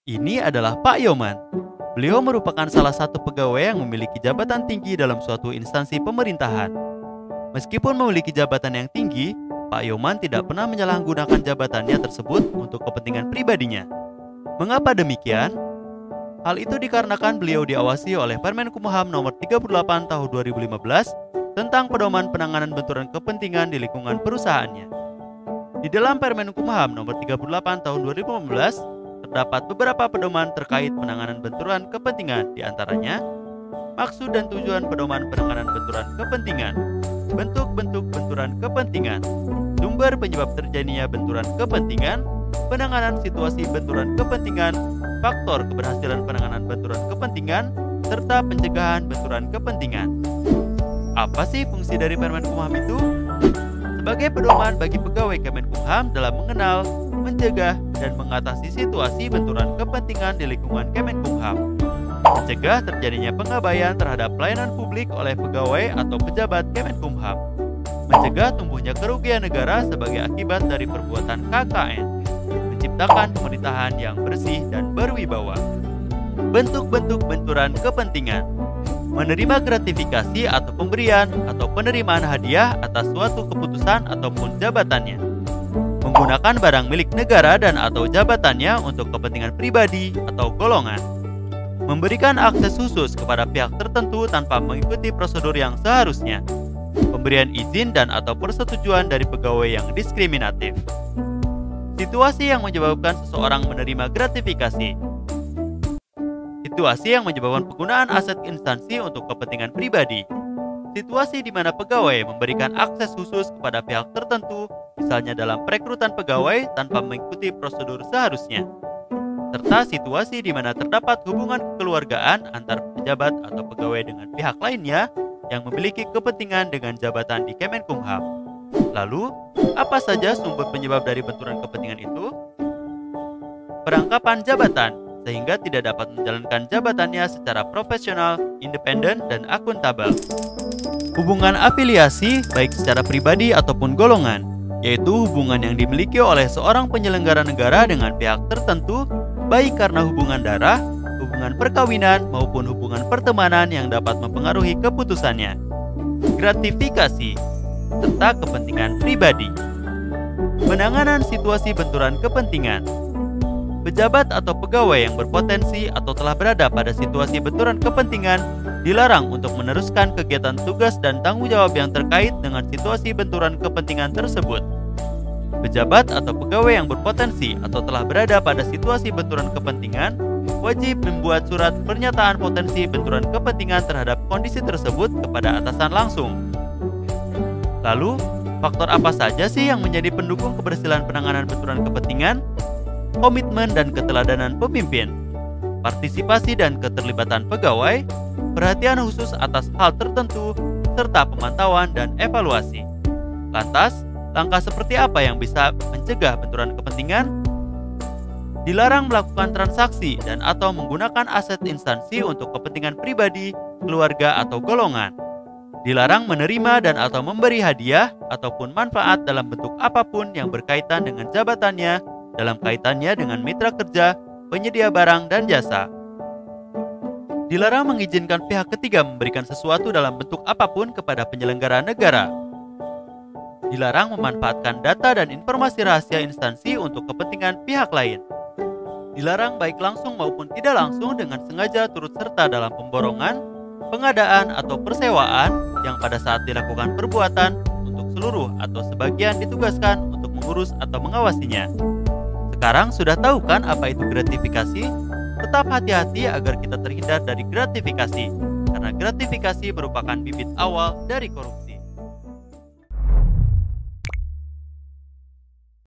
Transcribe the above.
Ini adalah Pak Yoman. Beliau merupakan salah satu pegawai yang memiliki jabatan tinggi dalam suatu instansi pemerintahan. Meskipun memiliki jabatan yang tinggi, Pak Yoman tidak pernah menyalahgunakan jabatannya tersebut untuk kepentingan pribadinya. Mengapa demikian? Hal itu dikarenakan beliau diawasi oleh Permenkumham Nomor 38 Tahun 2015 tentang pedoman penanganan benturan kepentingan di lingkungan perusahaannya. Di dalam Permenkumham Nomor 38 Tahun 2015 terdapat beberapa pedoman terkait penanganan benturan kepentingan, di antaranya maksud dan tujuan pedoman penanganan benturan kepentingan, bentuk-bentuk benturan kepentingan, sumber penyebab terjadinya benturan kepentingan, penanganan situasi benturan kepentingan, faktor keberhasilan penanganan benturan kepentingan, serta pencegahan benturan kepentingan. Apa sih fungsi dari Permenkumham itu? Sebagai pedoman bagi pegawai Kemenkumham dalam mengenal, mencegah, dan mengatasi situasi benturan kepentingan di lingkungan Kemenkumham. Mencegah terjadinya pengabaian terhadap pelayanan publik oleh pegawai atau pejabat Kemenkumham. Mencegah tumbuhnya kerugian negara sebagai akibat dari perbuatan KKN. Menciptakan pemerintahan yang bersih dan berwibawa. Bentuk-bentuk benturan kepentingan: menerima gratifikasi atau pemberian atau penerimaan hadiah atas suatu keputusan ataupun jabatannya. Menggunakan barang milik negara dan atau jabatannya untuk kepentingan pribadi atau golongan. Memberikan akses khusus kepada pihak tertentu tanpa mengikuti prosedur yang seharusnya. Pemberian izin dan atau persetujuan dari pegawai yang diskriminatif. Situasi yang menyebabkan seseorang menerima gratifikasi. Situasi yang menyebabkan penggunaan aset instansi untuk kepentingan pribadi. Situasi di mana pegawai memberikan akses khusus kepada pihak tertentu, misalnya dalam perekrutan pegawai tanpa mengikuti prosedur seharusnya. Serta situasi di mana terdapat hubungan kekeluargaan antar pejabat atau pegawai dengan pihak lainnya yang memiliki kepentingan dengan jabatan di Kemenkumham. Lalu, apa saja sumber penyebab dari benturan kepentingan itu? Perangkapan jabatan, sehingga tidak dapat menjalankan jabatannya secara profesional, independen, dan akuntabel. Hubungan afiliasi, baik secara pribadi ataupun golongan, yaitu hubungan yang dimiliki oleh seorang penyelenggara negara dengan pihak tertentu, baik karena hubungan darah, hubungan perkawinan, maupun hubungan pertemanan yang dapat mempengaruhi keputusannya. Gratifikasi, serta kepentingan pribadi. Penanganan situasi benturan kepentingan. Pejabat atau pegawai yang berpotensi atau telah berada pada situasi benturan kepentingan dilarang untuk meneruskan kegiatan tugas dan tanggung jawab yang terkait dengan situasi benturan kepentingan tersebut. Pejabat atau pegawai yang berpotensi atau telah berada pada situasi benturan kepentingan wajib membuat surat pernyataan potensi benturan kepentingan terhadap kondisi tersebut kepada atasan langsung. Lalu, faktor apa saja sih yang menjadi pendukung keberhasilan penanganan benturan kepentingan? Komitmen dan keteladanan pemimpin, partisipasi dan keterlibatan pegawai, perhatian khusus atas hal tertentu, serta pemantauan dan evaluasi. Lantas, langkah seperti apa yang bisa mencegah benturan kepentingan? Dilarang melakukan transaksi dan atau menggunakan aset instansi untuk kepentingan pribadi, keluarga, atau golongan. Dilarang menerima dan atau memberi hadiah ataupun manfaat dalam bentuk apapun yang berkaitan dengan jabatannya dalam kaitannya dengan mitra kerja, penyedia barang dan jasa. Dilarang mengizinkan pihak ketiga memberikan sesuatu dalam bentuk apapun kepada penyelenggara negara. Dilarang memanfaatkan data dan informasi rahasia instansi untuk kepentingan pihak lain. Dilarang baik langsung maupun tidak langsung dengan sengaja turut serta dalam pemborongan, pengadaan atau persewaan yang pada saat dilakukan perbuatan untuk seluruh atau sebagian ditugaskan untuk mengurus atau mengawasinya. Sekarang sudah tahu kan apa itu gratifikasi? Tetap hati-hati agar kita terhindar dari gratifikasi, karena gratifikasi merupakan bibit awal dari korupsi.